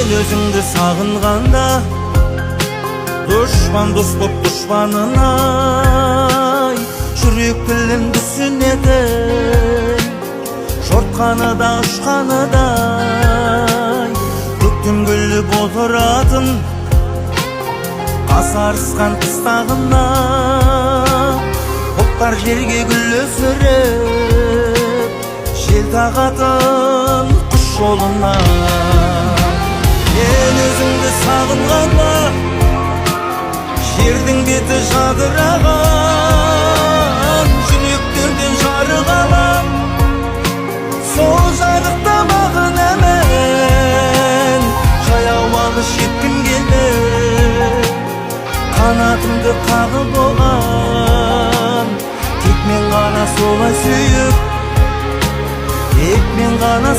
өзіңді сағынғанда, дұшпан дос боп дұшпанынай жүрек тілімді сүнетін, жортқаны да ұшқаныдай көктем гүлі болыратын, қасарысқан қыстағына бұлттар жерге гүл өсіріп, жел тағатын құш жолына. Мен өзіңді сағынғанда, жердің беті жадыраған, жүректерден жарық алам, сол жарықта маған әмін, жаяу алыс жеткім келді, қанатымды қағып оған, тек мен ғана солай сүйіп, тек мен ғана